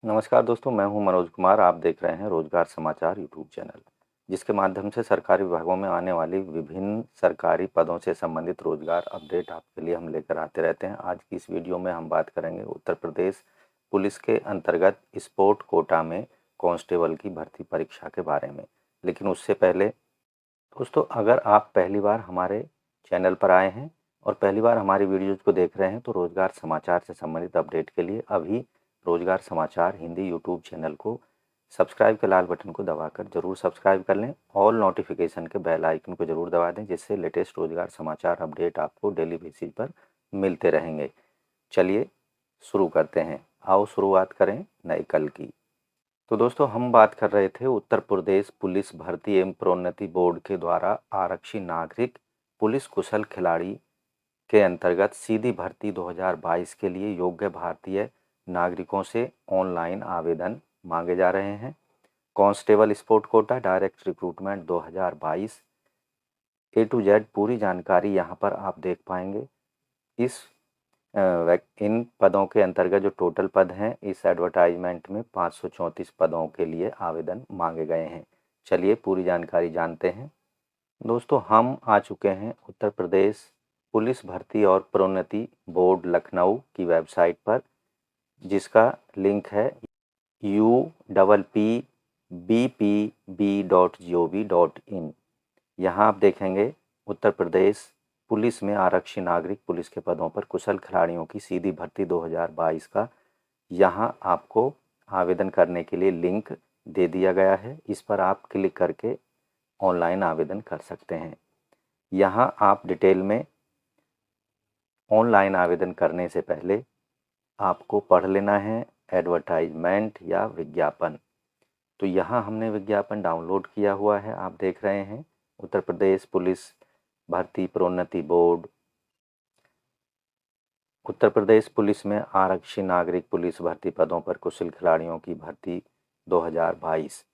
नमस्कार दोस्तों, मैं हूं मनोज कुमार। आप देख रहे हैं रोजगार समाचार यूट्यूब चैनल, जिसके माध्यम से सरकारी विभागों में आने वाली विभिन्न सरकारी पदों से संबंधित रोजगार अपडेट आपके लिए हम लेकर आते रहते हैं। आज की इस वीडियो में हम बात करेंगे उत्तर प्रदेश पुलिस के अंतर्गत स्पोर्ट कोटा में कांस्टेबल की भर्ती परीक्षा के बारे में। लेकिन उससे पहले दोस्तों, अगर आप पहली बार हमारे चैनल पर आए हैं और पहली बार हमारी वीडियोज़ को देख रहे हैं, तो रोजगार समाचार से संबंधित अपडेट के लिए अभी रोजगार समाचार हिंदी यूट्यूब चैनल को सब्सक्राइब के लाल बटन को दबाकर ज़रूर सब्सक्राइब कर लें। ऑल नोटिफिकेशन के बेल आइकन को ज़रूर दबा दें, जिससे लेटेस्ट रोजगार समाचार अपडेट आपको डेली बेसिस पर मिलते रहेंगे। चलिए शुरू करते हैं। आओ शुरुआत करें नए कल की। तो दोस्तों, हम बात कर रहे थे उत्तर प्रदेश पुलिस भर्ती एवं प्रोन्नति बोर्ड के द्वारा आरक्षी नागरिक पुलिस कुशल खिलाड़ी के अंतर्गत सीधी भर्ती 2022 के लिए योग्य भारतीय नागरिकों से ऑनलाइन आवेदन मांगे जा रहे हैं। Constable sport quota direct recruitment 2022 A to Z पूरी जानकारी यहाँ पर आप देख पाएंगे। इन पदों के अंतर्गत जो टोटल पद हैं इस एडवर्टाइजमेंट में 534 पदों के लिए आवेदन मांगे गए हैं। चलिए पूरी जानकारी जानते हैं। दोस्तों, हम आ चुके हैं उत्तर प्रदेश पुलिस भर्ती और प्रोन्नति बोर्ड लखनऊ की वेबसाइट पर, जिसका लिंक है UPPBPB.gov.in। यहाँ आप देखेंगे उत्तर प्रदेश पुलिस में आरक्षी नागरिक पुलिस के पदों पर कुशल खिलाड़ियों की सीधी भर्ती 2022 का यहाँ आपको आवेदन करने के लिए लिंक दे दिया गया है। इस पर आप क्लिक करके ऑनलाइन आवेदन कर सकते हैं। यहाँ आप डिटेल में ऑनलाइन आवेदन करने से पहले आपको पढ़ लेना है एडवर्टाइजमेंट या विज्ञापन। तो यहाँ हमने विज्ञापन डाउनलोड किया हुआ है, आप देख रहे हैं। उत्तर प्रदेश पुलिस भर्ती प्रोन्नति बोर्ड, उत्तर प्रदेश पुलिस में आरक्षी नागरिक पुलिस भर्ती पदों पर कुशल खिलाड़ियों की भर्ती 2022।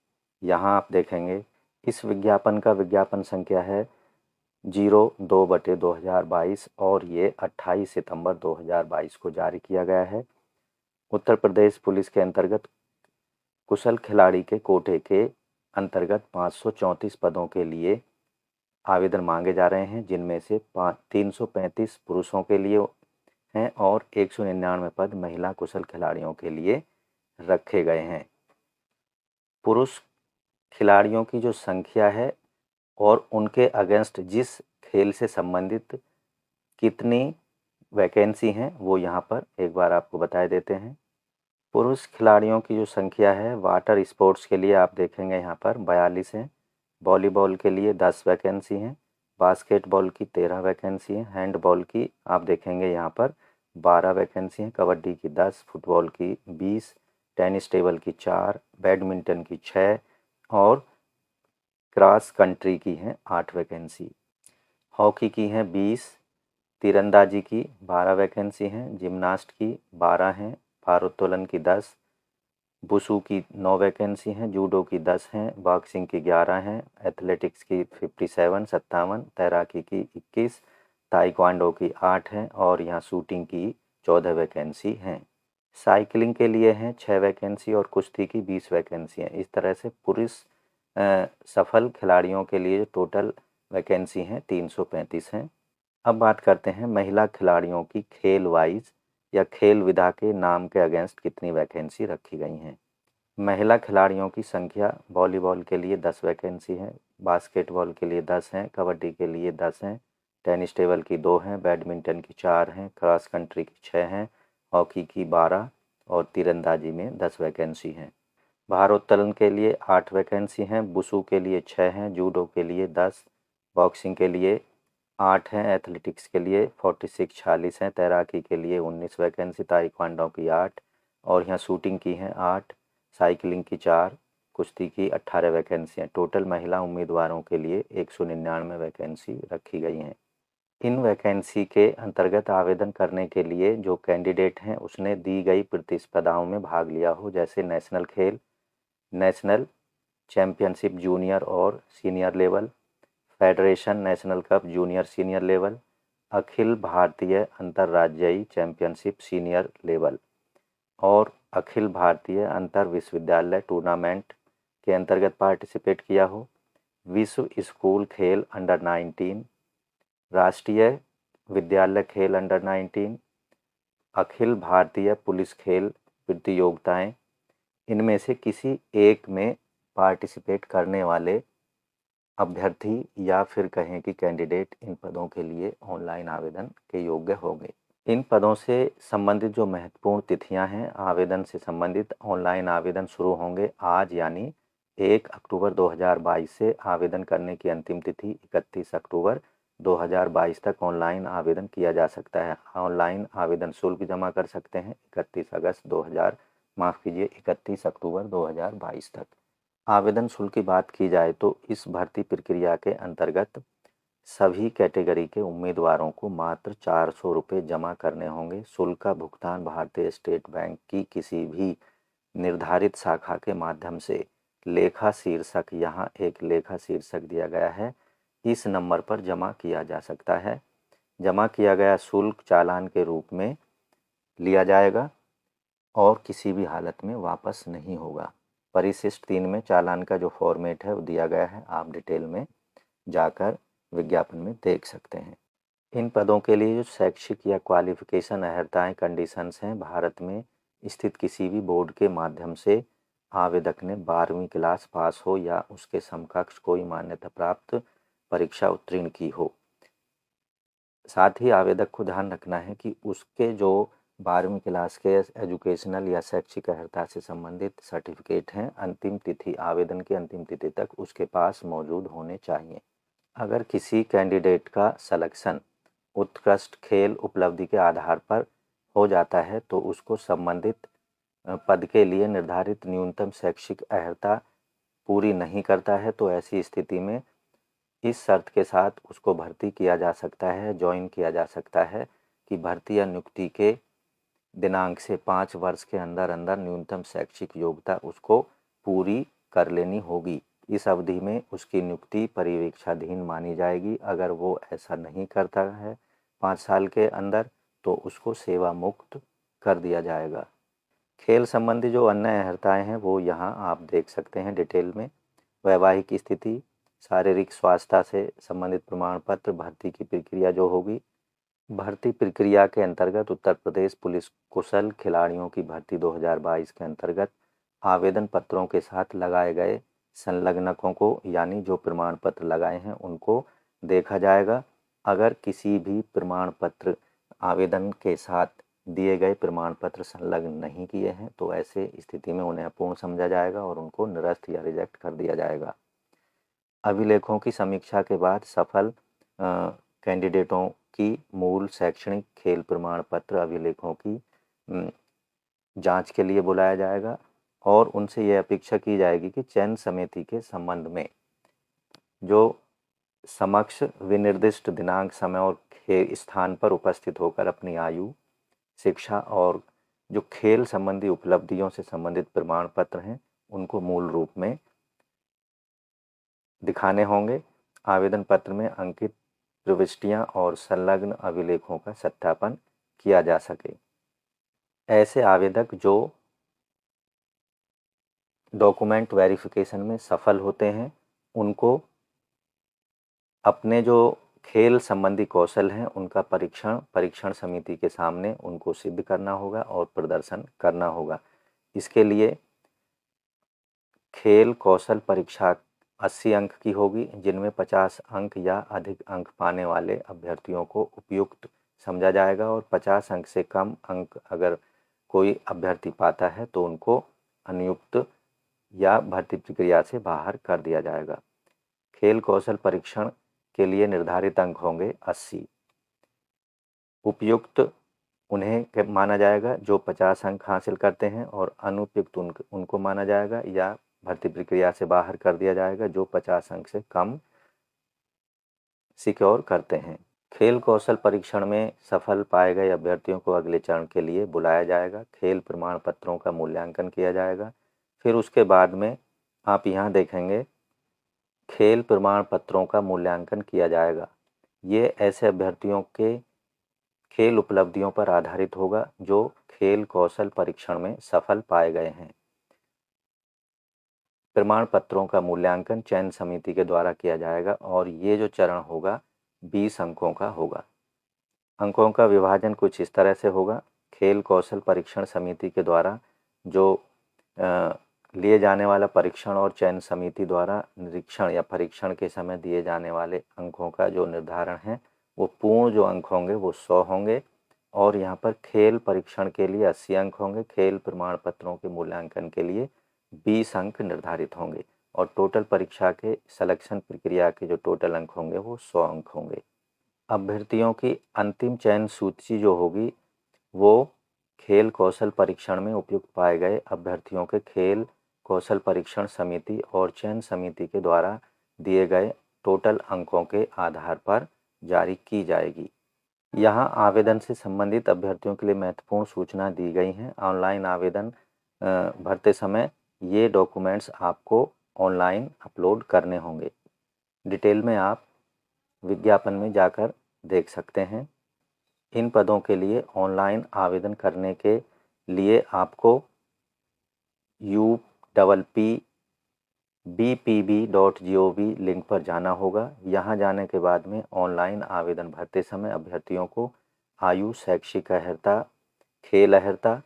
यहाँ आप देखेंगे इस विज्ञापन का विज्ञापन संख्या है 02/2022 और ये 28 सितंबर 2022 को जारी किया गया है। उत्तर प्रदेश पुलिस के अंतर्गत कुशल खिलाड़ी के कोटे के अंतर्गत 534 पदों के लिए आवेदन मांगे जा रहे हैं, जिनमें से 335 पुरुषों के लिए हैं और 199 पद महिला कुशल खिलाड़ियों के लिए रखे गए हैं। पुरुष खिलाड़ियों की जो संख्या है और उनके अगेंस्ट जिस खेल से संबंधित कितनी वैकेंसी हैं वो यहाँ पर एक बार आपको बता देते हैं। पुरुष खिलाड़ियों की जो संख्या है वाटर स्पोर्ट्स के लिए आप देखेंगे यहाँ पर 42 हैं, वॉलीबॉल के लिए 10 वैकेंसी हैं, बास्केटबॉल की 13 वैकेंसी हैं, हैंडबॉल की आप देखेंगे यहाँ पर 12 वैकेंसी हैं, कबड्डी की 10, फुटबॉल की 20, टेनिस टेबल की 4, बैडमिंटन की 6 और क्रॉस कंट्री की हैं 8 वैकेंसी। हॉकी की हैं 20, तीरंदाजी की 12 वैकेंसी हैं, जिम्नास्ट की 12 हैं, भारोत्तोलन की 10, वुशु की 9 वैकेंसी हैं, जूडो की 10 हैं, बॉक्सिंग की 11 हैं, एथलेटिक्स की 57, तैराकी की 21, ताइक्वांडो की 8 हैं और यहाँ शूटिंग की 14 वैकेंसी हैं। साइकिलिंग के लिए हैं 6 वैकेंसी और कुश्ती की 20 वैकेंसी हैं। इस तरह से पुरुष सफल खिलाड़ियों के लिए टोटल वैकेंसी हैं 335 हैं। अब बात करते हैं महिला खिलाड़ियों की खेल वाइज या खेल विधा के नाम के अगेंस्ट कितनी वैकेंसी रखी गई हैं। महिला खिलाड़ियों की संख्या वॉलीबॉल के लिए 10 वैकेंसी है, बास्केटबॉल के लिए 10 हैं, कबड्डी के लिए 10 हैं, टेनिस टेबल की 2 हैं, बैडमिंटन की 4 हैं, क्रॉस कंट्री की 6 हैं, हॉकी की 12 और तीरंदाजी में 10 वैकेंसी हैं। भारोत्तोलन के लिए 8 वैकेंसी हैं, वुशु के लिए 6 हैं, जूडो के लिए 10, बॉक्सिंग के लिए 8 हैं, एथलेटिक्स के लिए 46 हैं, तैराकी के लिए 19 वैकेंसी, ताइक्वांडो की 8 और यहाँ शूटिंग की हैं 8, साइकिलिंग की 4, कुश्ती की 18 वैकेंसी हैं। टोटल महिला उम्मीदवारों के लिए 199 वैकेंसी रखी गई हैं। इन वैकेंसी के अंतर्गत आवेदन करने के लिए जो कैंडिडेट हैं उसने दी गई प्रतिस्पर्धाओं में भाग लिया हो, जैसे नेशनल खेल, नेशनल चैम्पियनशिप जूनियर और senior level, federation national cup junior senior level, अखिल भारतीय अंतर्राज्यीय चैम्पियनशिप सीनियर लेवल और अखिल भारतीय अंतर विश्वविद्यालय टूर्नामेंट के अंतर्गत पार्टिसिपेट किया हो, विश्व स्कूल खेल अंडर 19, राष्ट्रीय विद्यालय खेल अंडर 19, अखिल भारतीय पुलिस खेल प्रतियोगिताएं, इनमें से किसी एक में पार्टिसिपेट करने वाले अभ्यर्थी या फिर कहें कि कैंडिडेट इन पदों के लिए ऑनलाइन आवेदन के योग्य होंगे। इन पदों से संबंधित जो महत्वपूर्ण तिथियां हैं आवेदन से संबंधित, ऑनलाइन आवेदन शुरू होंगे आज यानी 1 अक्टूबर 2022 से। आवेदन करने की अंतिम तिथि 31 अक्टूबर 2022 तक ऑनलाइन आवेदन किया जा सकता है। ऑनलाइन आवेदन शुल्क जमा कर सकते हैं 31 अक्टूबर 2022 तक। आवेदन शुल्क की बात की जाए तो इस भर्ती प्रक्रिया के अंतर्गत सभी कैटेगरी के उम्मीदवारों को मात्र 400 रुपये जमा करने होंगे। शुल्क का भुगतान भारतीय स्टेट बैंक की किसी भी निर्धारित शाखा के माध्यम से लेखा शीर्षक, यहाँ एक लेखा शीर्षक दिया गया है, इस नंबर पर जमा किया जा सकता है। जमा किया गया शुल्क चालान के रूप में लिया जाएगा और किसी भी हालत में वापस नहीं होगा। परिशिष्ट 3 में चालान का जो फॉर्मेट है वो दिया गया है, आप डिटेल में जाकर विज्ञापन में देख सकते हैं। इन पदों के लिए जो शैक्षिक या क्वालिफिकेशन अर्हताएँ कंडीशंस हैं, भारत में स्थित किसी भी बोर्ड के माध्यम से आवेदक ने 12वीं क्लास पास हो या उसके समकक्ष कोई मान्यता प्राप्त परीक्षा उत्तीर्ण की हो। साथ ही आवेदक को ध्यान रखना है कि उसके जो 12वीं क्लास के एजुकेशनल या शैक्षिक अर्हता से संबंधित सर्टिफिकेट हैं, अंतिम तिथि, आवेदन की अंतिम तिथि तक उसके पास मौजूद होने चाहिए। अगर किसी कैंडिडेट का सिलेक्शन उत्कृष्ट खेल उपलब्धि के आधार पर हो जाता है तो उसको संबंधित पद के लिए निर्धारित न्यूनतम शैक्षिक अर्हता पूरी नहीं करता है तो ऐसी स्थिति में इस शर्त के साथ उसको भर्ती किया जा सकता है, ज्वाइन किया जा सकता है कि भर्ती या नियुक्ति के दिनांक से 5 वर्ष के अंदर अंदर न्यूनतम शैक्षिक योग्यता उसको पूरी कर लेनी होगी। इस अवधि में उसकी नियुक्ति पर्यवेक्षाधीन मानी जाएगी। अगर वो ऐसा नहीं करता है 5 साल के अंदर तो उसको सेवा मुक्त कर दिया जाएगा। खेल संबंधी जो अन्य अर्हताएँ हैं वो यहाँ आप देख सकते हैं डिटेल में। वैवाहिक स्थिति, शारीरिक स्वास्थ्य से संबंधित प्रमाण पत्र, भर्ती की प्रक्रिया जो होगी। भर्ती प्रक्रिया के अंतर्गत उत्तर प्रदेश पुलिस कुशल खिलाड़ियों की भर्ती 2022 के अंतर्गत आवेदन पत्रों के साथ लगाए गए संलग्नकों को यानी जो प्रमाण पत्र लगाए हैं उनको देखा जाएगा। अगर किसी भी प्रमाण पत्र आवेदन के साथ दिए गए प्रमाण पत्र संलग्न नहीं किए हैं तो ऐसे स्थिति में उन्हें अपूर्ण समझा जाएगा और उनको निरस्त या रिजेक्ट कर दिया जाएगा। अभिलेखों की समीक्षा के बाद सफल कैंडिडेटों की मूल शैक्षणिक खेल प्रमाण पत्र अभिलेखों की जांच के लिए बुलाया जाएगा और उनसे यह अपेक्षा की जाएगी कि चयन समिति के संबंध में जो समक्ष विनिर्दिष्ट दिनांक, समय और स्थान पर उपस्थित होकर अपनी आयु, शिक्षा और जो खेल संबंधी उपलब्धियों से संबंधित प्रमाण पत्र हैं उनको मूल रूप में दिखाने होंगे। आवेदन पत्र में अंकित प्रविष्टियां और संलग्न अभिलेखों का सत्यापन किया जा सके। ऐसे आवेदक जो डॉक्यूमेंट वेरिफिकेशन में सफल होते हैं उनको अपने जो खेल संबंधी कौशल हैं उनका परीक्षण समिति के सामने उनको सिद्ध करना होगा और प्रदर्शन करना होगा। इसके लिए खेल कौशल परीक्षा 80 अंक की होगी, जिनमें 50 अंक या अधिक अंक पाने वाले अभ्यर्थियों को उपयुक्त समझा जाएगा और 50 अंक से कम अंक अगर कोई अभ्यर्थी पाता है तो उनको अनुयुक्त या भर्ती प्रक्रिया से बाहर कर दिया जाएगा। खेल कौशल परीक्षण के लिए निर्धारित अंक होंगे 80। उपयुक्त उन्हें माना जाएगा जो 50 अंक हासिल करते हैं और अनुपयुक्त उनको माना जाएगा या भर्ती प्रक्रिया से बाहर कर दिया जाएगा जो 50 अंक से कम सिक्योर करते हैं। खेल कौशल परीक्षण में सफल पाए गए अभ्यर्थियों को अगले चरण के लिए बुलाया जाएगा। खेल प्रमाण पत्रों का मूल्यांकन किया जाएगा। फिर उसके बाद में आप यहाँ देखेंगे खेल प्रमाण पत्रों का मूल्यांकन किया जाएगा। ये ऐसे अभ्यर्थियों के खेल उपलब्धियों पर आधारित होगा जो खेल कौशल परीक्षण में सफल पाए गए हैं। प्रमाण पत्रों का मूल्यांकन चयन समिति के द्वारा किया जाएगा और ये जो चरण होगा 20 अंकों का होगा। अंकों का विभाजन कुछ इस तरह से होगा। खेल कौशल परीक्षण समिति के द्वारा जो लिए जाने वाला परीक्षण और चयन समिति द्वारा निरीक्षण या परीक्षण के समय दिए जाने वाले अंकों का जो निर्धारण है वो पूर्ण जो अंक होंगे वो 100 होंगे और यहाँ पर खेल परीक्षण के लिए 80 अंक होंगे। खेल प्रमाण पत्रों के मूल्यांकन के लिए 20 अंक निर्धारित होंगे और टोटल परीक्षा के सिलेक्शन प्रक्रिया के जो टोटल अंक होंगे वो 100 अंक होंगे। अभ्यर्थियों की अंतिम चयन सूची जो होगी वो खेल कौशल परीक्षण में उपयुक्त पाए गए अभ्यर्थियों के खेल कौशल परीक्षण समिति और चयन समिति के द्वारा दिए गए टोटल अंकों के आधार पर जारी की जाएगी। यहाँ आवेदन से संबंधित अभ्यर्थियों के लिए महत्वपूर्ण सूचना दी गई हैं। ऑनलाइन आवेदन भरते समय ये डॉक्यूमेंट्स आपको ऑनलाइन अपलोड करने होंगे। डिटेल में आप विज्ञापन में जाकर देख सकते हैं। इन पदों के लिए ऑनलाइन आवेदन करने के लिए आपको uppbpb.gov लिंक पर जाना होगा। यहाँ जाने के बाद में ऑनलाइन आवेदन भरते समय अभ्यर्थियों को आयु, शैक्षिक अर्हता, खेल अर्हता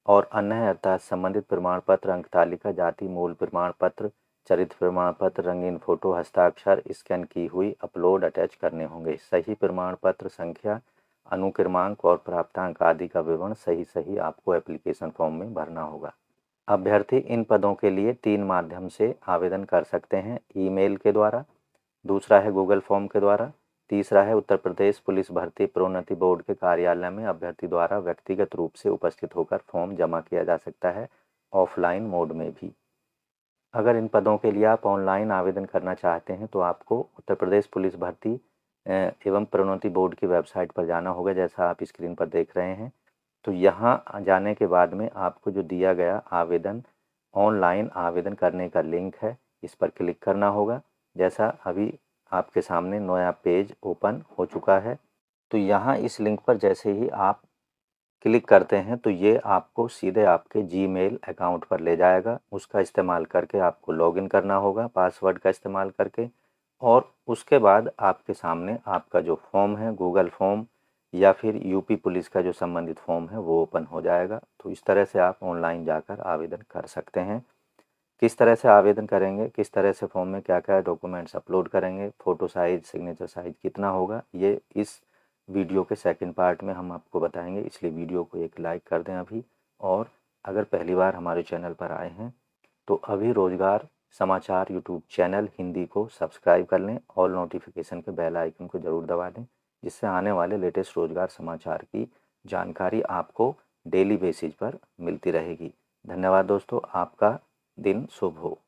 और अन्य अर्हता संबंधित प्रमाण पत्र, अंक तालिका, जाति मूल प्रमाण पत्र, चरित्र प्रमाण पत्र, रंगीन फोटो, हस्ताक्षर स्कैन की हुई अपलोड अटैच करने होंगे। सही प्रमाण पत्र संख्या, अनुक्रमांक और प्राप्तांक आदि का विवरण सही आपको एप्लीकेशन फॉर्म में भरना होगा। अभ्यर्थी इन पदों के लिए 3 माध्यम से आवेदन कर सकते हैं। ईमेल के द्वारा, दूसरा है गूगल फॉर्म के द्वारा, तीसरा है उत्तर प्रदेश पुलिस भर्ती प्रोन्नति बोर्ड के कार्यालय में अभ्यर्थी द्वारा व्यक्तिगत रूप से उपस्थित होकर फॉर्म जमा किया जा सकता है, ऑफलाइन मोड में भी। अगर इन पदों के लिए आप ऑनलाइन आवेदन करना चाहते हैं तो आपको उत्तर प्रदेश पुलिस भर्ती एवं प्रोन्नति बोर्ड की वेबसाइट पर जाना होगा, जैसा आप स्क्रीन पर देख रहे हैं। तो यहाँ जाने के बाद में आपको जो दिया गया आवेदन ऑनलाइन आवेदन करने का लिंक है, इस पर क्लिक करना होगा। जैसा अभी आपके सामने नया पेज ओपन हो चुका है। तो यहाँ इस लिंक पर जैसे ही आप क्लिक करते हैं तो ये आपको सीधे आपके जीमेल अकाउंट पर ले जाएगा। उसका इस्तेमाल करके आपको लॉगिन करना होगा पासवर्ड का इस्तेमाल करके, और उसके बाद आपके सामने आपका जो फॉर्म है गूगल फॉर्म या फिर यूपी पुलिस का जो संबंधित फॉर्म है वो ओपन हो जाएगा। तो इस तरह से आप ऑनलाइन जाकर आवेदन कर सकते हैं। किस तरह से आवेदन करेंगे, किस तरह से फॉर्म में क्या क्या डॉक्यूमेंट्स अपलोड करेंगे, फ़ोटो साइज़, सिग्नेचर साइज़ कितना होगा, ये इस वीडियो के सेकंड पार्ट में हम आपको बताएंगे। इसलिए वीडियो को एक लाइक कर दें अभी, और अगर पहली बार हमारे चैनल पर आए हैं तो अभी रोज़गार समाचार यूट्यूब चैनल हिंदी को सब्सक्राइब कर लें और नोटिफिकेशन के बेल आइकन को ज़रूर दबा दें, जिससे आने वाले लेटेस्ट रोज़गार समाचार की जानकारी आपको डेली बेसिस पर मिलती रहेगी। धन्यवाद दोस्तों, आपका दिन शुभ हो।